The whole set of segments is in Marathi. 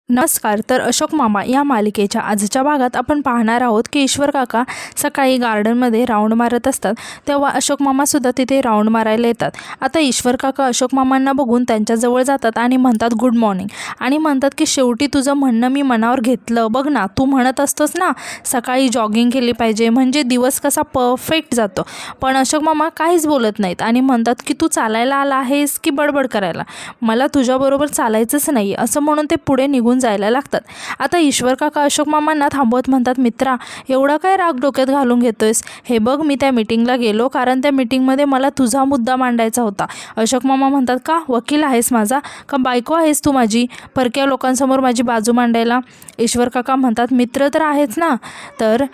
नमस्कार. तर अशोक मामा या मालिकेच्या आजच्या भागात आपण पाहणार आहोत की ईश्वर काका सकाळी गार्डनमध्ये राऊंड मारत असतात, तेव्हा अशोक मामासुद्धा तिथे राऊंड मारायला येतात. आता ईश्वर काका अशोक मामांना बघून त्यांच्याजवळ जातात आणि म्हणतात गुड मॉर्निंग, आणि म्हणतात की शेवटी तुझं म्हणणं मी मनावर घेतलं. बघ ना, तू म्हणत असतोस ना सकाळी जॉगिंग केली पाहिजे म्हणजे दिवस कसा परफेक्ट जातो. पण अशोक मामा काहीच बोलत नाहीत आणि म्हणतात की तू चालायला आला आहेस की बडबड करायला? मला तुझ्याबरोबर चालायचंच नाही असं म्हणून ते पुढे निघून जायला लागतात. आता ईश्वर काका अशोक मामांना थांबवत म्हणतात, मित्रा एवढा काय राग डोक्यात घालून घेतोयस? हे बघ, मी त्या मीटिंगला गेलो कारण त्या मीटिंगमध्ये मला तुझा मुद्दा मांडायचा होता. अशोक मामा म्हणतात, का वकील आहेस माझा? का बायको आहेस तू माझी परक्या लोकांसमोर माझी बाजू मांडायला? ईश्वर काका म्हणतात, मित्र तर आहेच ना. तर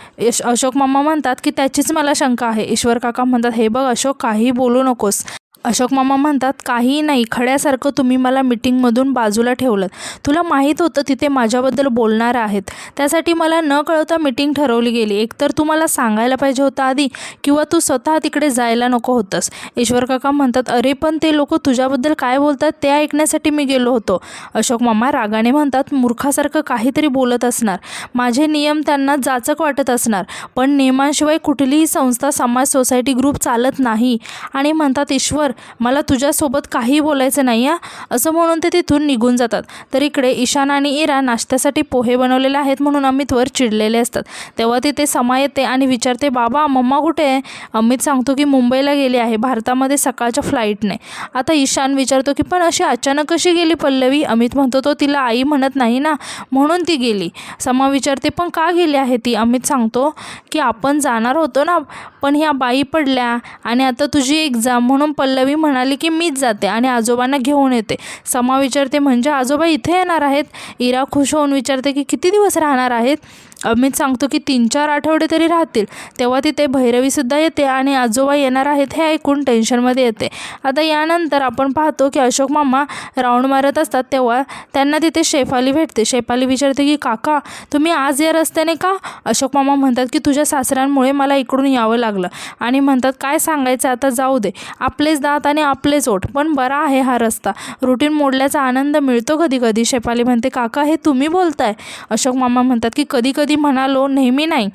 अशोक मामा म्हणतात की त्याचीच मला शंका आहे. ईश्वर काका म्हणतात, हे बघ अशोक, काही बोलू नकोस. अशोक मामा म्हणतात, काही नाही, खड्यासारखं तुम्ही मला मीटिंगमधून बाजूला ठेवलं. तुला माहीत होतं तिथे माझ्याबद्दल बोलणार आहेत, त्यासाठी मला न कळवता मीटिंग ठरवली गेली. एकतर तू मला सांगायला पाहिजे होतं आधी, किंवा तू स्वतः तिकडे जायला नको होतंस. ईश्वर काका म्हणतात, अरे पण ते लोक तुझ्याबद्दल काय बोलतात ते ऐकण्यासाठी मी गेलो होतो. अशोक मामा रागाने म्हणतात, मूर्खासारखं काहीतरी बोलत असणार. माझे नियम त्यांना जाचक वाटत असणार, पण नियमांशिवाय कुठलीही संस्था, समाज, सोसायटी, ग्रुप चालत नाही. आणि म्हणतात, ईश्वर मला तुझ्यासोबत काही बोलायचं नाही या, असं म्हणून ते तिथून निघून जातात. तर इकडे ईशान आणि इरा नाश्त्यासाठी पोहे बनवलेले आहेत म्हणून अमितवर चिडलेले असतात. तेव्हा तिथे समा येते आणि विचारते, बाबा मम्मा कुठे आहे? अमित सांगतो की मुंबईला गेली आहे, भारतामध्ये सकाळच्या फ्लाईटने. आता ईशान विचारतो की पण अशी अचानक कशी गेली पल्लवी? अमित म्हणतो, तो तिला आई म्हणत नाही ना म्हणून ती गेली. समा विचारते, पण का गेली आहे ती? अमित सांगतो की आपण जाणार होतो ना, पण ह्या बाई पडल्या आणि आता तुझी एक्झाम म्हणून पल्लवी म्हणाली की मीच जाते आणि आजोबांना घेऊन येते. समा विचारते, म्हणजे आजोबा इथे येणार आहेत? इरा खुश होऊन विचारते की किती दिवस राहणार आहेत? अमित सांगतो की 3-4 आठवडे तरी राहतील. तेव्हा तिथे भैरवीसुद्धा येते आणि आजोबा येणार आहेत हे ऐकून टेन्शनमध्ये येते. आता यानंतर आपण पाहतो की अशोक मामा राऊंड मारत असतात, तेव्हा त्यांना तिथे शेफाली भेटते. शेफाली विचारते की काका तुम्ही आज या रस्त्याने का? अशोक मामा म्हणतात की तुझ्या सासऱ्यांमुळे मला इकडून यावं लागलं. आणि म्हणतात, काय सांगायचं आता, जाऊ दे, आपलेच दात आणि आपलेच ओठ, पण बरा आहे हा रस्ता, रुटीन मोडल्याचा आनंद मिळतो कधी कधी. शेफाली म्हणते, काका हे तुम्ही बोलताय? अशोक मामा म्हणतात की कधी कधी म्हणालो, नेहमी नाही.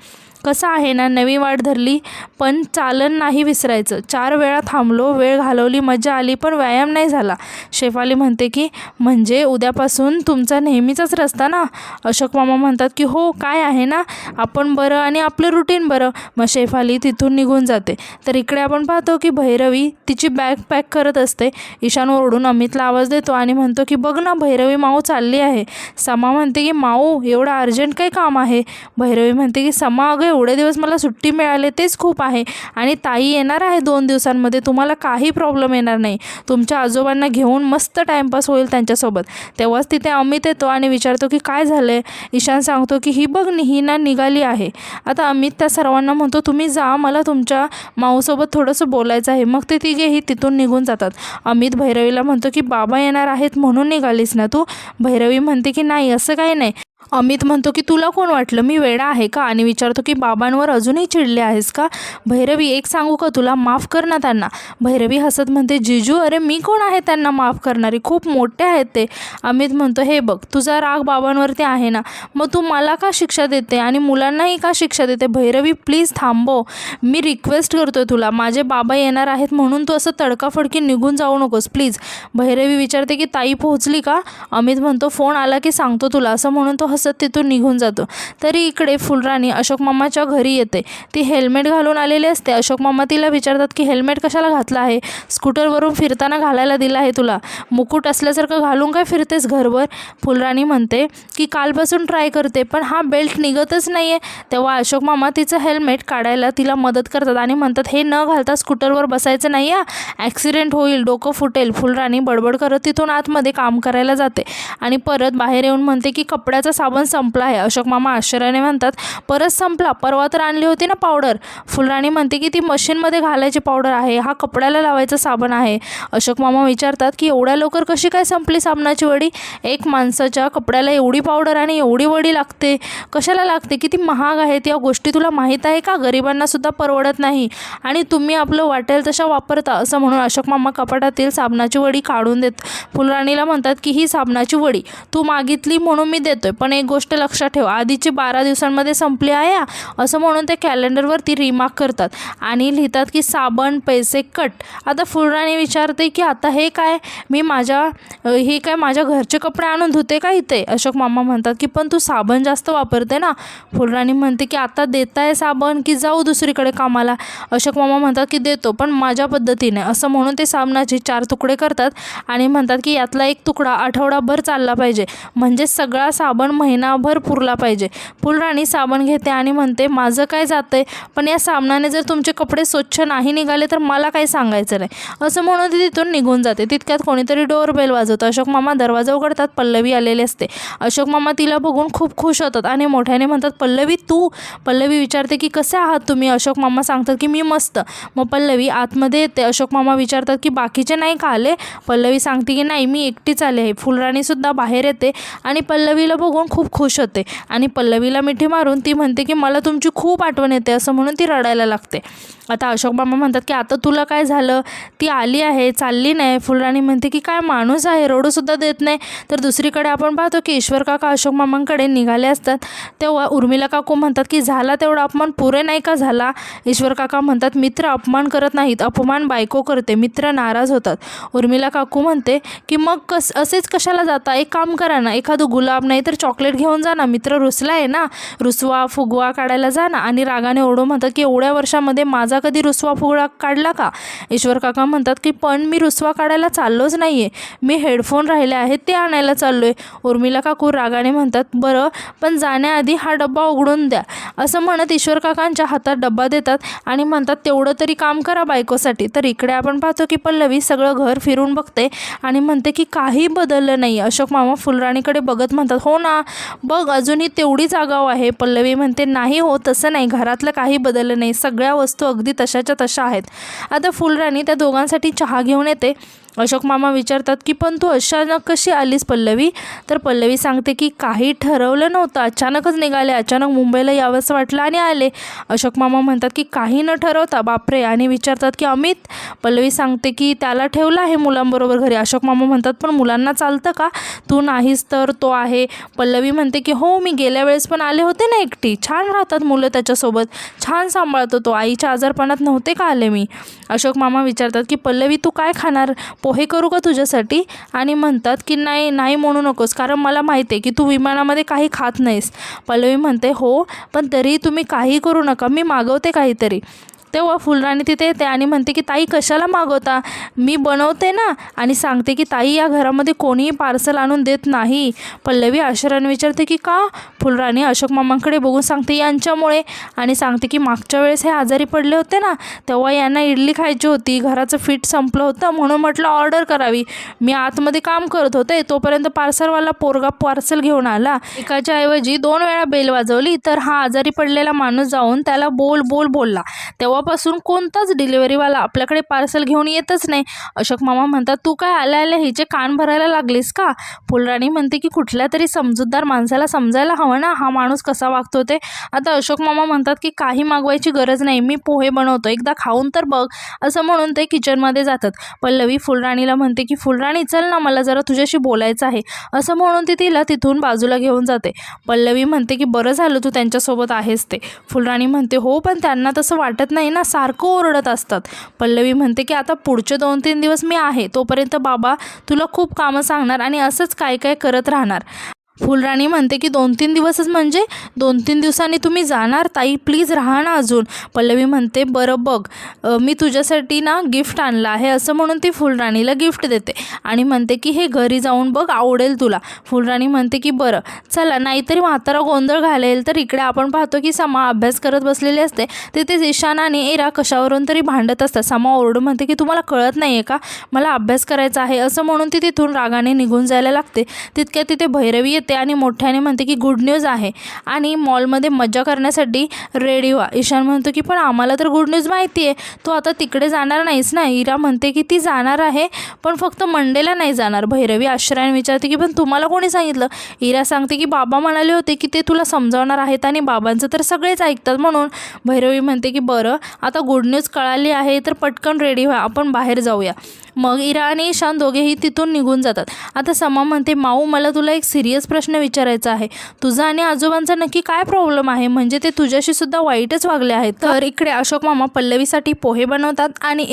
कसं आहे ना, नवी वाट धरली पण चालन नाही विसरायचं. 4 वेळा थांबलो, वेळ घालवली, मजा आली, पण व्यायाम नाही झाला. शेफाली म्हणते की म्हणजे उद्यापासून तुमचा नेहमीचाच रस्ता ना? अशोक मामा म्हणतात की हो, काय आहे ना, आपण बरं आणि आपलं रुटीन बरं. मग शेफाली तिथून निघून जाते. तर इकडे आपण पाहतो की भैरवी तिची बॅग पॅक करत असते. ईशान ओरडून अमितला आवाज देतो आणि म्हणतो की बघ ना, भैरवी माऊ चालली आहे. समा म्हणते की माऊ एवढं अर्जंट काय काम आहे? भैरवी म्हणते की समा अगं, एवढे दिवस मला सुट्टी मिळाले तेच खूप आहे, आणि ताई येणार आहे 2 दिवसांमध्ये, तुम्हाला काही प्रॉब्लेम येणार नाही. तुमच्या आजोबांना घेऊन मस्त टाईमपास होईल त्यांच्यासोबत. तेव्हाच तिथे अमित येतो आणि विचारतो की काय झालं? ईशान सांगतो की ही बघ, ही ना निघाली आहे. आता अमित त्या सर्वांना म्हणतो, तुम्ही जा, मला तुमच्या माऊसोबत थोडंसं बोलायचं आहे. मग ते तिघेही तिथून निघून जातात. अमित भैरवीला म्हणतो की बाबा येणार आहेत म्हणून निघालीस ना तू? भैरवी म्हणते की नाही, असं काही नाही. अमित म्हणतो की तुला कोण वाटलं मी वेडा आहे का? आणि विचारतो की बाबांवर अजूनही चिडले आहेस का? भैरवी, एक सांगू का तुला, माफ कर ना त्यांना. भैरवी हसत म्हणते, जिजू अरे मी कोण आहे त्यांना माफ करणारी, खूप मोठे आहेत ते. अमित म्हणतो, हे बघ, तुझा राग बाबांवरती आहे ना, मग तू मला का शिक्षा देते आणि मुलांनाही का शिक्षा देते? भैरवी प्लीज थांबव, मी रिक्वेस्ट करतोय तुला, माझे बाबा येणार आहेत म्हणून तू असं तडकाफडकी निघून जाऊ नकोस प्लीज. भैरवी विचारते की ताई पोहोचली का? अमित म्हणतो, फोन आला की सांगतो तुला, असं म्हणून तो हसत तिथून निघून जातो. तरी इकडे फुलराणी अशोक मामाच्या घरी येते. ती हेल्मेट घालून आलेली असते. अशोक मामा तिला विचारतात की हेल्मेट कशाला घातला आहे? स्कूटरवरून फिरताना घालायला दिला आहे तुला, मुकुट असल्यासारखं घालून काय फिरतेस घरभर? फुलराणी म्हणते की कालपासून ट्राय करते पण हा बेल्ट निघतच नाही आहे. तेव्हा अशोक मामा तिचं हेल्मेट काढायला तिला मदत करतात आणि म्हणतात, हे न घालता स्कूटरवर बसायचं नाही या, ॲक्सिडेंट होईल, डोकं फुटेल. फुलराणी बडबड करत तिथून आतमध्ये काम करायला जाते आणि परत बाहेर येऊन म्हणते की कपड्याचा साबण संपला आहे. अशोक मामा आश्चर्याने म्हणतात, परत संपला? परवा तर आणली होती ना पावडर. फुलराणी म्हणते की ती मशीनमध्ये घालायची पावडर आहे, हा कपड्याला लावायचा साबण आहे. अशोक मामा विचारतात की एवढ्या लवकर कशी काय संपली साबणाची वडी? एक माणसाच्या कपड्याला एवढी पावडर आणि एवढी वडी लागते, कशाला लागते? किती महाग आहेत या गोष्टी, तुला माहीत आहे का? गरिबांना सुद्धा परवडत नाही आणि तुम्ही आपलं वाटेल तशा वापरता. असं म्हणून अशोक मामा कपाटातील साबणाची वडी काढून देत फुलराणीला म्हणतात की ही साबणाची वडी तू मागितली म्हणून मी देतोय, पण एक गोष्ट लक्षात ठेव, आधीची 12 दिवसांमध्ये संपली आहे. असं म्हणून ते कॅलेंडरवरती रिमार्क करतात आणि लिहितात की साबण पैसे कट. आता फुलराणी विचारते की आता हे काय, मी हे काय माझ्या घरचे कपडे आणून धुते का इथे? अशोक मामा म्हणतात की पण तू साबण जास्त वापरते ना. फुलराणी म्हणते की आता देताय साबण की जाऊ दुसरीकडे कामाला? अशोक मामा म्हणतात की देतो, पण माझ्या पद्धतीने. असं म्हणून ते साबणाचे 4 तुकडे करतात आणि म्हणतात की यातला एक तुकडा आठवडाभर चालला पाहिजे, म्हणजे सगळा साबण महिनाभर पुरला पाहिजे. फुलराणी साबण घेते आणि म्हणते माझं काय जातंय, पण या साबणाने जर तुमचे कपडे स्वच्छ नाही निघाले तर मला काही सांगायचं नाही. असं म्हणून ती तिथून निघून जाते. तितक्यात कोणीतरी डोरबेल वाजवतं. अशोक मामा दरवाजा उघडतात. पल्लवी आलेली असते. अशोक मामा तिला बघून खूप खुश होतात आणि मोठ्याने म्हणतात, पल्लवी तू? पल्लवी विचारते की कसे आहात तुम्ही? अशोक मामा सांगतात की मी मस्त. मग पल्लवी आतमध्ये येते. अशोक मामा विचारतात की बाकीचे नाही का आले? पल्लवी सांगते की नाही, मी एकटीच आले आहे. फुलराणीसुद्धा बाहेर येते आणि पल्लवीला बघून खूप खुश होते आणि पल्लवीला मिठी मारून ती म्हणते की मला तुमची खूप आठवण येते. असं म्हणून ती रडायला लागते. आता अशोक मामा म्हणतात की आता तुला काय झालं? ती आली आहे, चालली नाही. फुलराणी म्हणते की काय माणूस आहे, रडूसुद्धा देत नाही. तर दुसरीकडे आपण पाहतो की ईश्वर काका अशोक मामांकडे निघाले असतात. तेव्हा उर्मिला काकू म्हणतात की झाला तेवढा अपमान पुरे नाही का झाला? ईश्वर काका म्हणतात मित्र अपमान करत नाहीत, अपमान बायको करते. मित्र नाराज होतात. उर्मिला काकू म्हणते की मग असेच कशाला जाता? एक काम करा ना, एखादं गुलाब नाही तर चॉकलेट घेऊन जा ना, मित्र रुसला आहे ना, रुसवा फुगवा काढायला जा ना. आणि रागाने ओरडून म्हणतात की एवढ्या वर्षामध्ये माझा कधी रुसवा फुगडा काढला का? ईश्वर काका म्हणतात की पण मी रुसवा काढायला चाललोच नाही आहे, मी हेडफोन राहिले आहेत ते आणायला चाललो आहे. उर्मिला काकू रागाने म्हणतात बरं, पण जाण्याआधी हा डब्बा उघडून द्या. असं म्हणत ईश्वर काकांच्या हातात डब्बा देतात आणि म्हणतात तेवढं तरी काम करा बायकोसाठी. तर इकडे आपण पाहतो की पल्लवी सगळं घर फिरून बघते आणि म्हणते की काही बदललं नाही. अशोक मामा फुलराणीकडे बघत म्हणतात हो ना, बघ अजूनही तेवढीच आगाऊ आहे. पल्लवी म्हणते नाही हो, तसं नाही, घरातलं काही बदललं नाही, सगळ्या वस्तू अगदी तशाच्या तशा आहेत. आता फुलराणी त्या दोघांसाठी चहा घेऊन येते. अशोक मामा विचारतात की पण तू अचानक कशी आलीस पल्लवी? तर पल्लवी सांगते की काही ठरवलं नव्हतं, अचानकच निघाले, अचानक मुंबईला यावंसं वाटलं आणि आले. अशोक मामा म्हणतात की काही न ठरवता? बापरे. आणि विचारतात की अमित? पल्लवी सांगते की त्याला ठेवलं आहे मुलांबरोबर घरी. अशोक मामा म्हणतात पण मुलांना चालतं का? तू नाहीस तर तो आहे. पल्लवी म्हणते की हो, मी गेल्या वेळेस पण आले होते ना एकटी, छान राहतात मुलं त्याच्यासोबत, छान सांभाळतो तो, आईच्या आजारपणात नव्हते का आले मी? अशोक मामा विचारतात की पल्लवी तू काय खाणार, पोहे करू का तुझ्यासाठी? आणि म्हणतात की नाही नाही म्हणू नकोस, कारण मला माहिती आहे की तू विमानामध्ये काही खात नाहीस. पल्लवी म्हणते हो, पण तरी तुम्ही काही करू नका, मी मागवते काहीतरी. तेव्हा फुलराणी तिथे येते आणि म्हणते की ताई कशाला मागवता, मी बनवते ना. आणि सांगते की ताई या घरामध्ये कोणीही पार्सल आणून देत नाही. पल्लवी आश्चर्याने विचारते की का? फुलराणी अशोक मामांकडे बघून सांगते यांच्यामुळे. आणि सांगते की मागच्या वेळेस हे आजारी पडले होते ना, तेव्हा यांना इडली खायची होती, घराचं फीट संपलं होतं म्हणून म्हटलं ऑर्डर करावी. मी आतमध्ये काम करत होते तोपर्यंत पार्सलवाला पोरगा पार्सल घेऊन आला. एकाच्या ऐवजी 2 वेळा बेल वाजवली तर हा आजारी पडलेला माणूस जाऊन त्याला बोल बोल बोलला. तेव्हापासून कोणताच डिलिव्हरीवाला आपल्याकडे पार्सल घेऊन येतच नाही. अशोक मामा म्हणतात तू काय आल्या आल्या हिचे कान भरायला लागलीस का? फुलराणी म्हणते की कुठल्या तरी समजूतदार माणसाला समजायला हवं ना हा माणूस कसा वागतो ते. आता अशोक मामा म्हणतात की काही मागवायची गरज नाही, मी पोहे बनवतो, एकदा खाऊन तर बघ. असं म्हणून ते किचनमध्ये जातात. पल्लवी फुलराणीला म्हणते की फुलराणी चल ना, मला जरा तुझ्याशी बोलायचं आहे. असं म्हणून ती तिला तिथून बाजूला घेऊन जाते. पल्लवी म्हणते की बरं झालं तू त्यांच्यासोबत आहेस ते. फुलराणी म्हणते हो, पण त्यांना तसं वाटत नाही ना, सारखं ओरडत असतात. पल्लवी म्हणते की आता पुढचे 2-3 दिवस मी आहे, तोपर्यंत बाबा तुला खूप कामं सांगणार आणि असंच काय काय करत राहणार. फुलराणी म्हणते की 2-3 दिवसच म्हणजे 2-3 दिवसांनी तुम्ही जाणार? ताई प्लीज राहा ना अजून. पल्लवी म्हणते बरं बघ, मी तुझ्यासाठी ना गिफ्ट आणलं आहे. असं म्हणून ती फुलराणीला गिफ्ट देते आणि म्हणते की हे घरी जाऊन बघ, आवडेल तुला. फुलराणी म्हणते की बरं चला, नाहीतरी म्हातारा गोंधळ घालेल. तर इकडे आपण पाहतो की समा अभ्यास करत बसलेली असते. तिथेच ईशान आणि इरा कशावरून तरी भांडत असतात. समा ओरडून म्हणते की तुम्हाला कळत नाही आहे का, मला अभ्यास करायचा आहे. असं म्हणून ती तिथून रागाने निघून जायला लागते. तितक्या तिथे भैरवी येते येते आणि मोठ्याने म्हणते की गुड न्यूज आहे आणि मॉलमध्ये मजा करण्यासाठी रेडी व्हा. ईशान म्हणतो की पण आम्हाला तर गुड न्यूज माहिती आहे, तू आता तिकडे जाणार नाहीस ना. इरा म्हणते की ती जाणार आहे पण फक्त मंडेला नाही जाणार. भैरवी आश्चर्याने विचारते की पण तुम्हाला कोणी सांगितलं. इरा सांगते की बाबा म्हणाले होते की ते तुला समजावणार आहेत आणि बाबांचं तर सगळेच ऐकतात म्हणून. भैरवी म्हणते की बरं आता गुड न्यूज कळाली आहे तर पटकन रेडी व्हा, आपण बाहेर जाऊया. मग इरा आणि ईशान दोघेही तिथून निघून जातात. आता समा म्हणते माऊ मला तुला एक सिरियस प्रश्न विचारायचा आहे, तुझा आणि आजोबांचा नक्की काय प्रॉब्लेम आहे, म्हणजे ते तुझ्याशी सुद्धा वाईटच वागले आहेत. तर इकडे अशोक मामा पल्लवीसाठी पोहे बनवतात आणि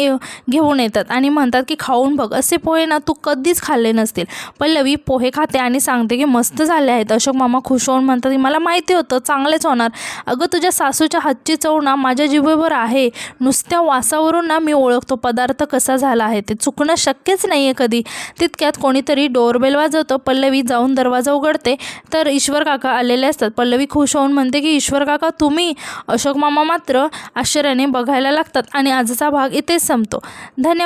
घेऊन येतात आणि म्हणतात की खाऊन बघ, असे पोहे ना तू कधीच खाल्ले नसतील. पल्लवी पोहे खाते आणि सांगते की मस्त झाले आहेत. अशोक मामा खुश होऊन म्हणतात की मला माहिती होतं चांगलेच होणार. अगं तुझ्या सासूच्या हातची चव ना माझ्या जिभेवर आहे, नुसत्या वासावरून ना मी ओळखतो पदार्थ कसा झाला आहे, ते चुकणं शक्यच नाही आहे कधी. तितक्यात कोणीतरी डोरबेल वाजवतं. पल्लवी जाऊन दरवाजा उघडते तर ईश्वर काका आलेले असतात. पल्लवी खुश होऊन म्हणते की ईश्वर काका तुम्ही. अशोक मामा मात्र आश्चर्याने बघायला लागतात आणि आजचा भाग इथेच संपतो. धन्यवाद.